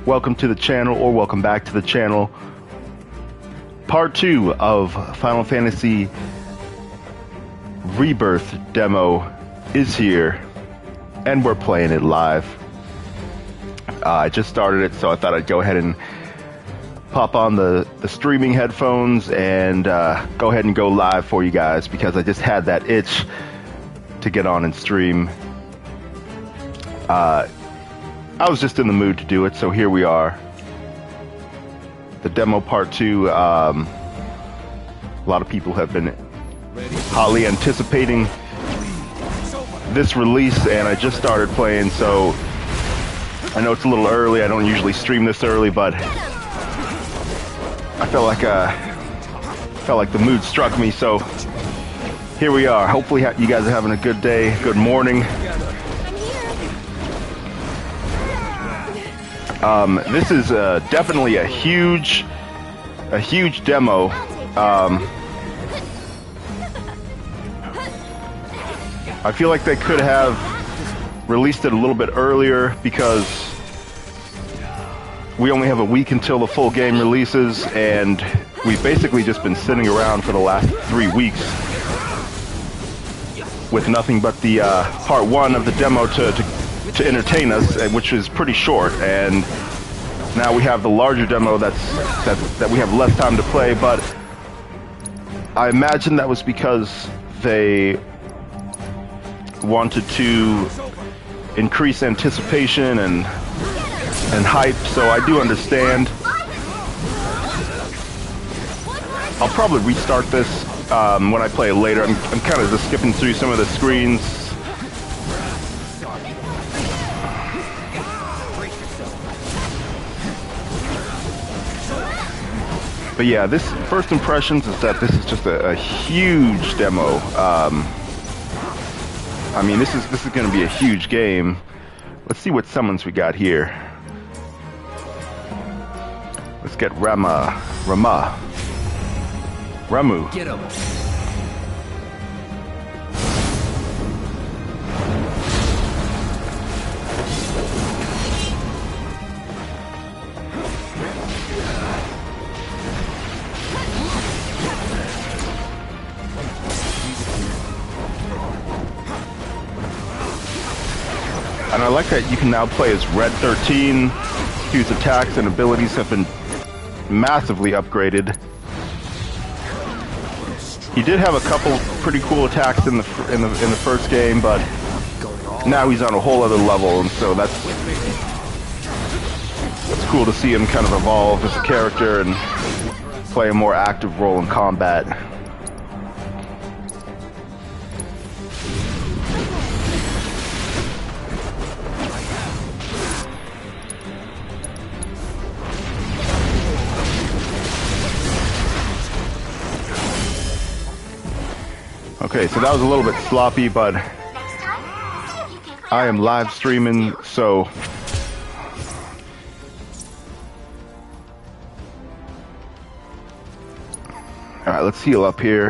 welcome to the channel, or welcome back to the channel. Part 2 of Final Fantasy Rebirth demo is here, and we're playing it live. I just started it, so I thought I'd go ahead and pop on the streaming headphones and go ahead and go live for you guys, because I just had that itch to get on and stream. I was just in the mood to do it, so here we are. The demo part 2. A lot of people have been hotly anticipating this release, and I just started playing, so I know it's a little early. I don't usually stream this early, but I felt like the mood struck me, so here we are. Hopefully you guys are having a good day, good morning. This is definitely a huge demo. I feel like they could have released it a little bit earlier, because we only have a week until the full game releases, and we've basically just been sitting around for the last 3 weeks with nothing but the part 1 of the demo to entertain us, which is pretty short, and now we have the larger demo that we have less time to play. But I imagine that was because they wanted to increase anticipation and hype, so I do understand. I'll probably restart this when I play it later. I'm kind of just skipping through some of the screens. But yeah, this first impressions is that this is just a huge demo. I mean, this is going to be a huge game. Let's see what summons we got here. Let's get Ramu. Get him. And I like that you can now play as Red 13, whose attacks and abilities have been massively upgraded. He did have a couple pretty cool attacks in the first game, but now he's on a whole other level, and so that's cool to see him kind of evolve as a character and play a more active role in combat. Okay, so that was a little bit sloppy, but I am live streaming, so alright, let's heal up here.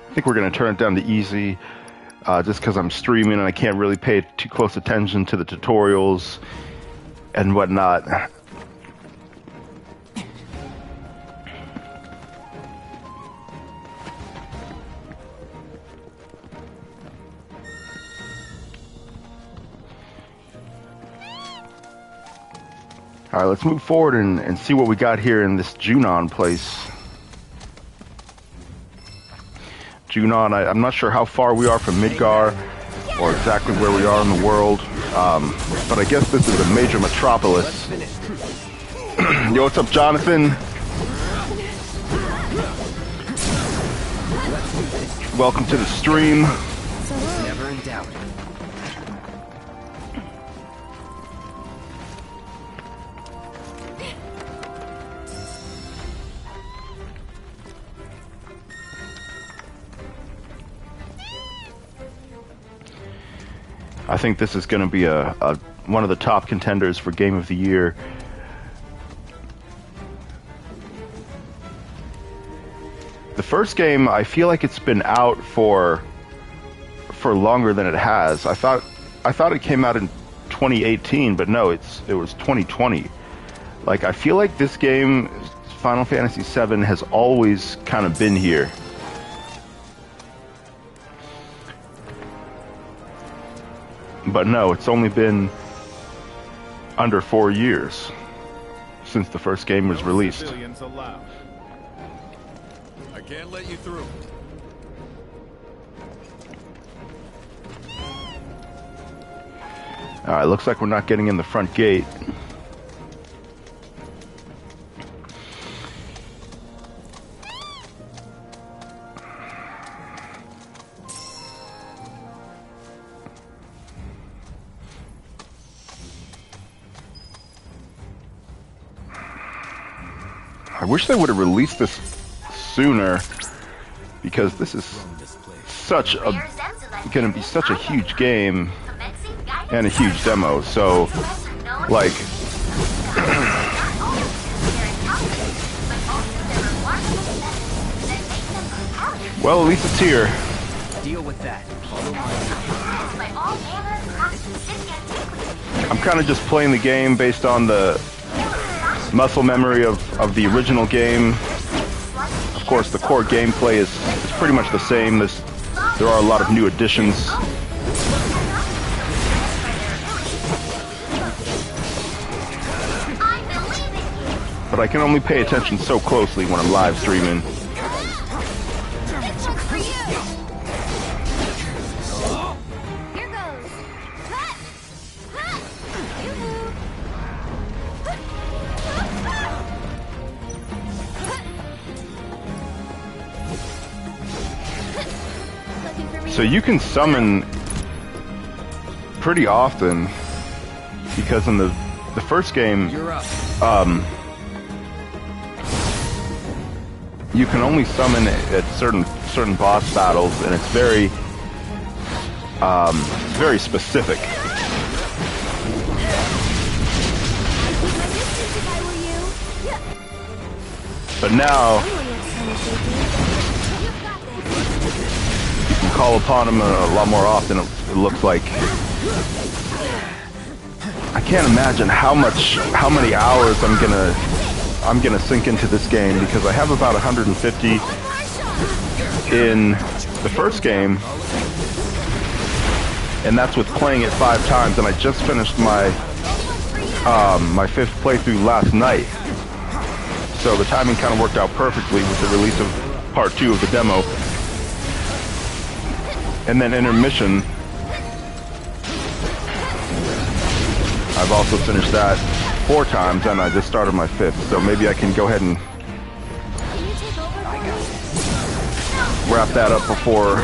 I think we're going to turn it down to easy. Just because I'm streaming and I can't really pay too close attention to the tutorials and whatnot. Alright, let's move forward and see what we got here in this Junon place. Junon, I'm not sure how far we are from Midgar or exactly where we are in the world, but I guess this is a major metropolis. Yo, what's up, Jonathan? Welcome to the stream. Never in doubt. I think this is going to be one of the top contenders for Game of the Year. The first game, I feel like it's been out for longer than it has. I thought it came out in 2018, but no, it was 2020. Like, I feel like this game, Final Fantasy VII, has always kind of been here. But no, it's only been under 4 years since the first game was released. I can't let you through. Alright, looks like we're not getting in the front gate. I wish they would have released this sooner, because this is such a going to be such a huge game and a huge demo. So, like, well, at least it's here. Deal with that. I'm kind of just playing the game based on the muscle memory of the original game. Of course, the core gameplay is pretty much the same. There are a lot of new additions. But I can only pay attention so closely when I'm live streaming. So you can summon pretty often, because in the first game, you can only summon at certain boss battles, and it's very specific. But now you can call upon him a lot more often. It looks like. I can't imagine how many hours I'm gonna sink into this game, because I have about 150 in the first game, and that's with playing it 5 times. And I just finished my my 5th playthrough last night, so the timing kind of worked out perfectly with the release of part 2 of the demo. And then intermission, I've also finished that 4 times, and I just started my 5th, so maybe I can go ahead and wrap that up before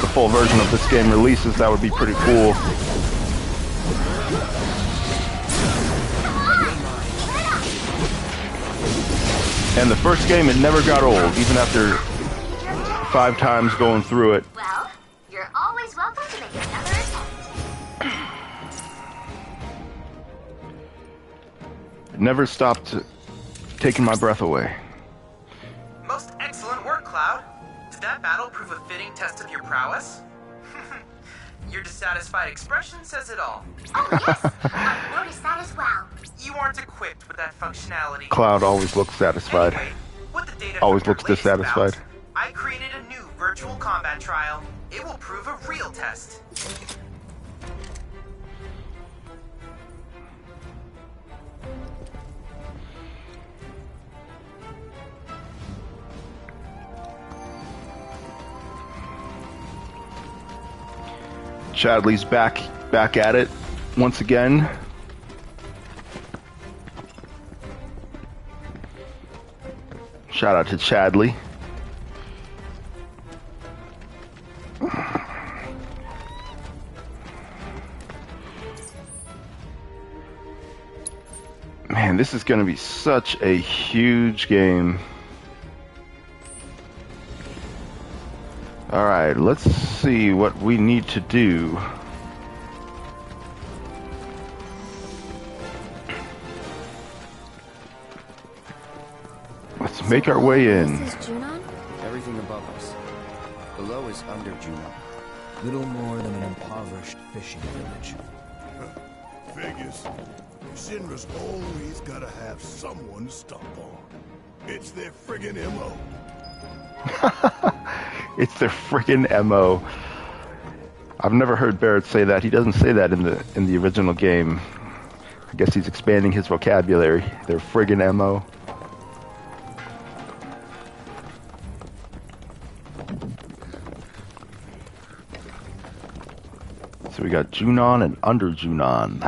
the full version of this game releases. That would be pretty cool. And the first game, it never got old, even after 5 times going through it. Well, you're always welcome to make another attempt. It never stopped taking my breath away. Most excellent work, Cloud. Did that battle prove a fitting test of your prowess? Your dissatisfied expression says it all. Oh yes, I noticed that as well. You aren't equipped with that functionality. Cloud always looks satisfied. Anyway, what the data Always from your looks latest dissatisfied. bout, I created a new virtual combat trial. It will prove a real test. Chadley's back at it once again. Shout out to Chadley. Man, this is going to be such a huge game. Alright, let's see what we need to do. Let's make our way in. This is Junon? Below is under Juno. Little more than an impoverished fishing village. Figures. Shinra's always gotta have someone to stomp on. It's their friggin' MO. It's their friggin' MO. I've never heard Barrett say that. He doesn't say that in the original game. I guess he's expanding his vocabulary. Their friggin' MO. So we got Junon and under Junon.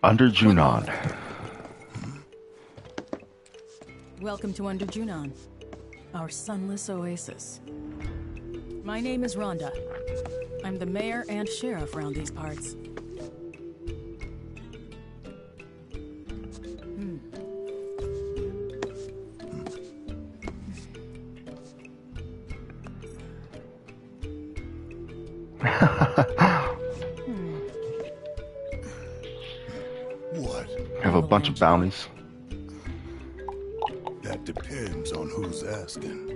Under Junon. Welcome to Under Junon, our sunless oasis. My name is Rhonda. I'm the mayor and sheriff around these parts. Have a bunch of bounties. That depends on who's asking.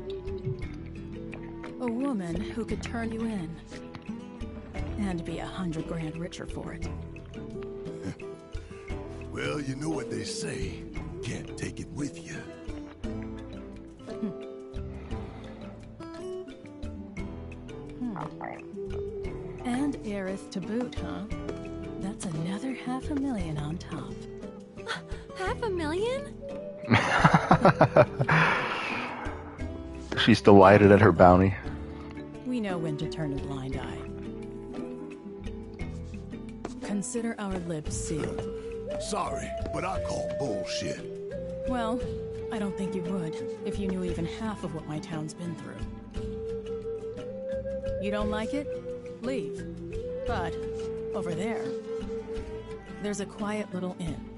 A woman who could turn you in. And be 100 grand richer for it. Well, you know what they say. Can't take it with you. And Aerith to boot, huh? That's another $500,000 on top. $500,000? She's delighted at her bounty. We know when to turn a blind eye. Consider our lips sealed. Sorry, but I call bullshit. Well, I don't think you would if you knew even half of what my town's been through. You don't like it? Leave. But over there, there's a quiet little inn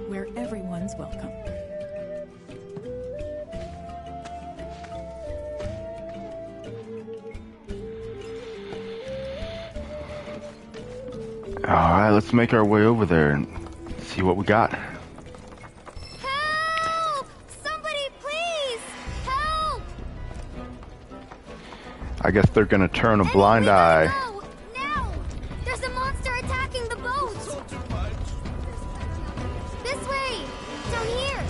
where everyone's welcome. Alright, let's make our way over there and see what we got. Help! Somebody please! Help! I guess they're gonna turn a blind eye. No! Now! There's a monster attacking the boat! This way! Down here!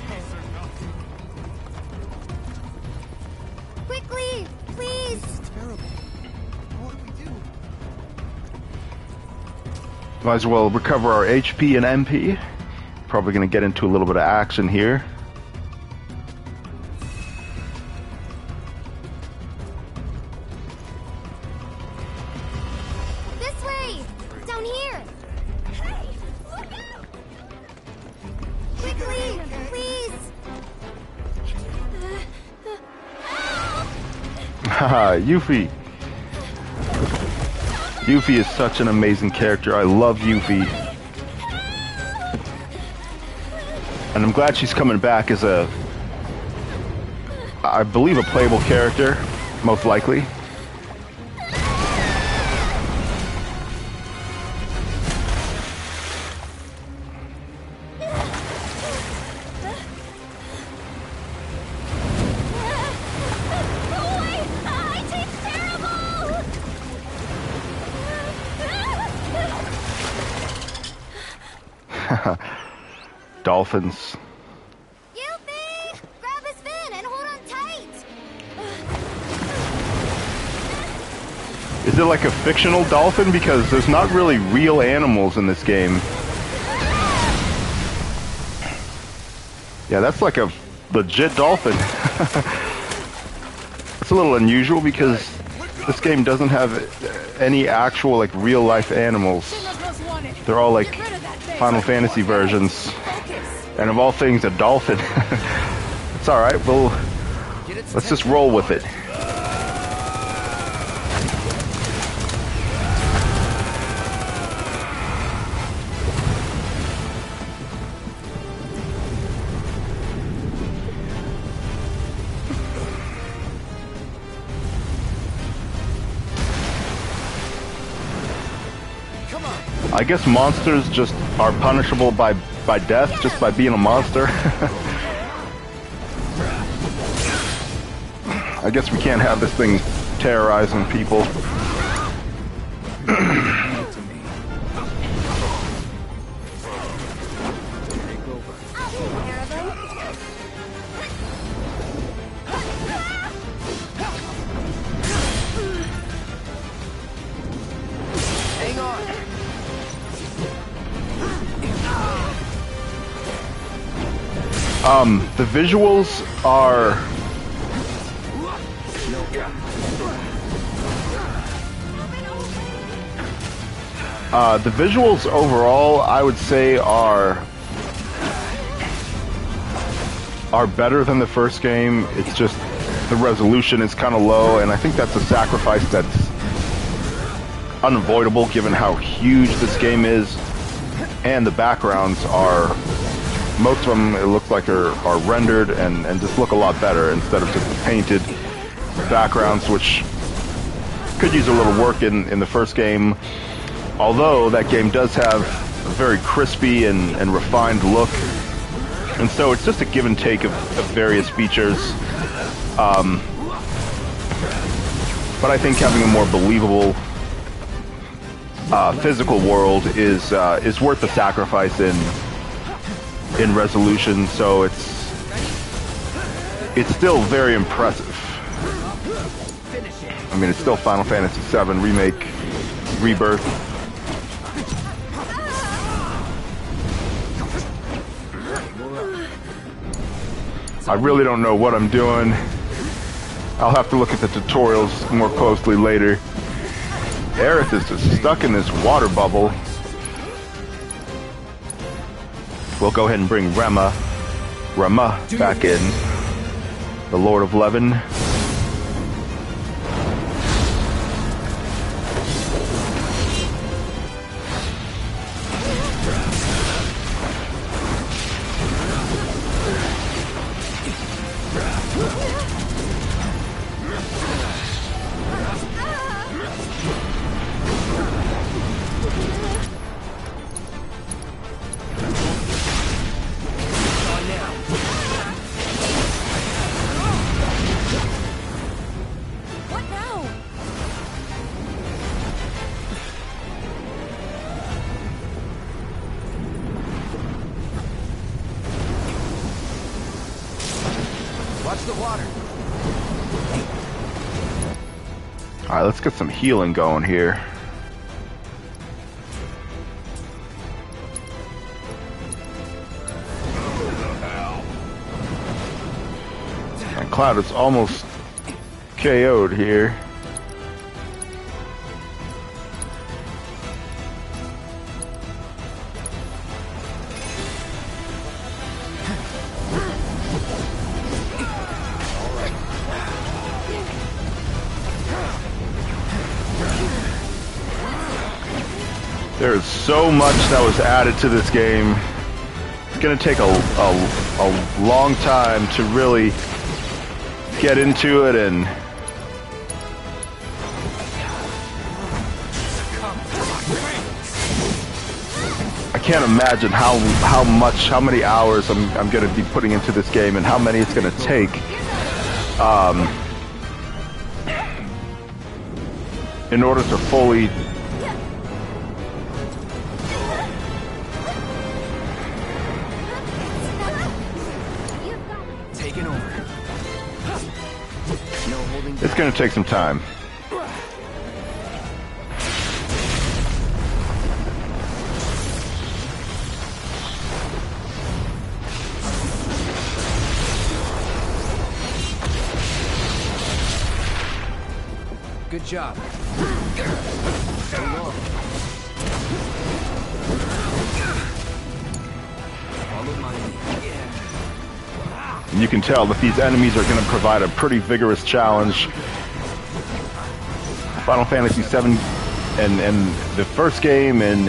Quickly! Please! Might as well recover our HP and MP. Probably gonna get into a little bit of action here. This way! Down here! Hey! Look out! Quickly! Please! Haha, Yuffie. Yuffie is such an amazing character. I love Yuffie. And I'm glad she's coming back as a, I believe, a playable character, most likely. Dolphins. Yuffie! Grab his fin and hold on tight! Is it like a fictional dolphin? Because there's not really real animals in this game. Yeah, that's like a legit dolphin. It's a little unusual because this game doesn't have any actual like real life animals. They're all like Final Fantasy versions, and of all things, a dolphin. It's all right. Let's just roll with it. I guess monsters just are punishable by death, just by being a monster. I guess we can't have this thing terrorizing people. The visuals are the visuals overall, I would say, are better than the first game. It's just the resolution is kind of low, and I think that's a sacrifice that's unavoidable given how huge this game is, and the backgrounds are, most of them, it looks like are rendered and just look a lot better instead of just painted backgrounds, which could use a little work in the first game. Although that game does have a very crispy and refined look, and so it's just a give and take of various features. But I think having a more believable physical world is worth the sacrifice in resolution. So it's still very impressive. I mean, it's still Final Fantasy VII Remake, Rebirth. I really don't know what I'm doing. I'll have to look at the tutorials more closely later. Aerith is just stuck in this water bubble. We'll go ahead and bring Rama back in. The Lord of Levin. Alright, let's get some healing going here. And Cloud is almost KO'd here. There's so much that was added to this game. It's gonna take a long time to really get into it, and I can't imagine how many hours I'm gonna be putting into this game and how many it's gonna take. In order to fully it's going to take some time. Good job. So long. Follow my lead. And you can tell that these enemies are going to provide a pretty vigorous challenge. Final Fantasy VII and the first game, and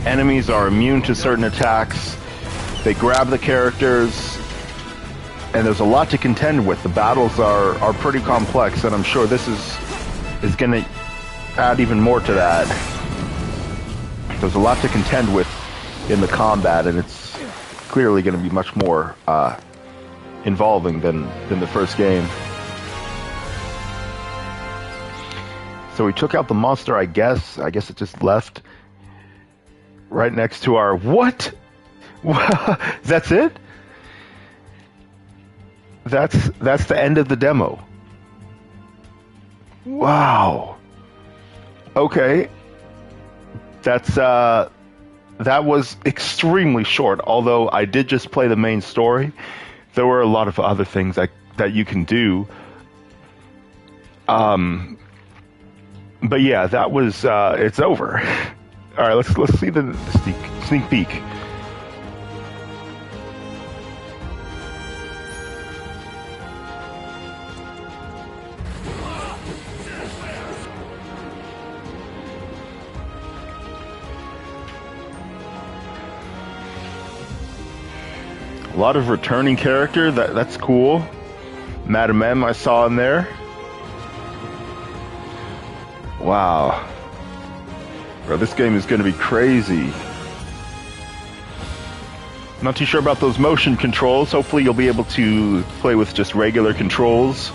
enemies are immune to certain attacks. They grab the characters, and there's a lot to contend with. The battles are pretty complex, and I'm sure this is going to add even more to that. There's a lot to contend with in the combat, and it's clearly going to be much more involving than the first game. So we took out the monster, I guess. I guess it just left right next to our... What? That's it? That's the end of the demo. Wow. Okay. That was extremely short. Although I did just play the main story, there were a lot of other things that you can do. But yeah, that was it's over. All right, let's see the sneak peek. A lot of returning character. That's cool. Madam M I saw in there. Wow. Bro, this game is going to be crazy. Not too sure about those motion controls. Hopefully you'll be able to play with just regular controls.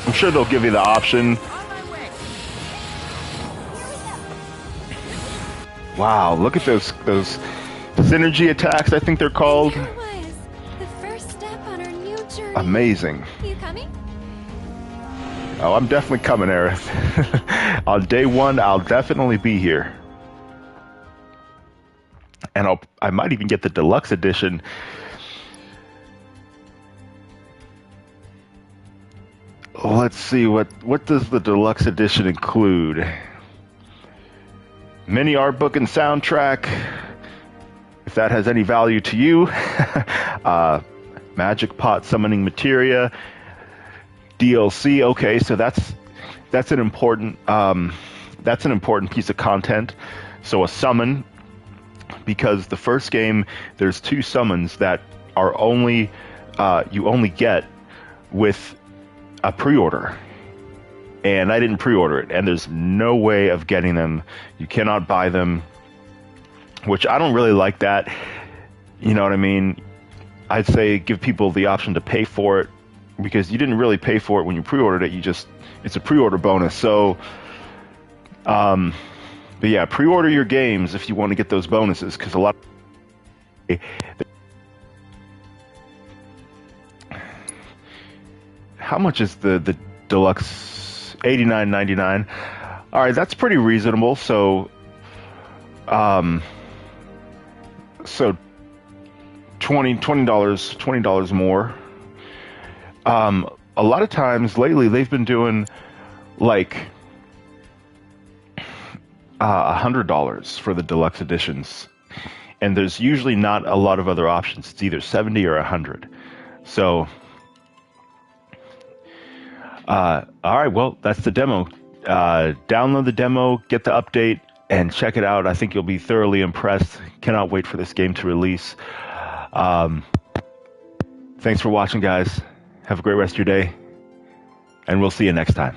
I'm sure they'll give you the option. Wow, look at those synergy attacks, I think they're called. There it was. The first step on our new journey. Amazing. You coming? Oh, I'm definitely coming, Aerith. On day one, I'll definitely be here. And I might even get the deluxe edition. Let's see, what does the deluxe edition include? Mini art book and soundtrack, if that has any value to you. Magic pot summoning materia, DLC. Okay, so that's an important piece of content. So a summon, because the first game there's 2 summons that are only you only get with a pre-order, and I didn't pre-order it, and there's no way of getting them. You cannot buy them, which I don't really like that. You know what I mean? I'd say give people the option to pay for it, because you didn't really pay for it when you pre-ordered it. It's a pre-order bonus. So, but yeah, pre-order your games if you want to get those bonuses, because a lot. How much is the deluxe? $89.99. All right, that's pretty reasonable. So $20 more. A lot of times lately they've been doing like $100 for the deluxe editions, and there's usually not a lot of other options. It's either 70 or 100. So all right, well, that's the demo. Download the demo, get the update, and check it out. I think you'll be thoroughly impressed. Cannot wait for this game to release. Thanks for watching, guys. Have a great rest of your day, and we'll see you next time.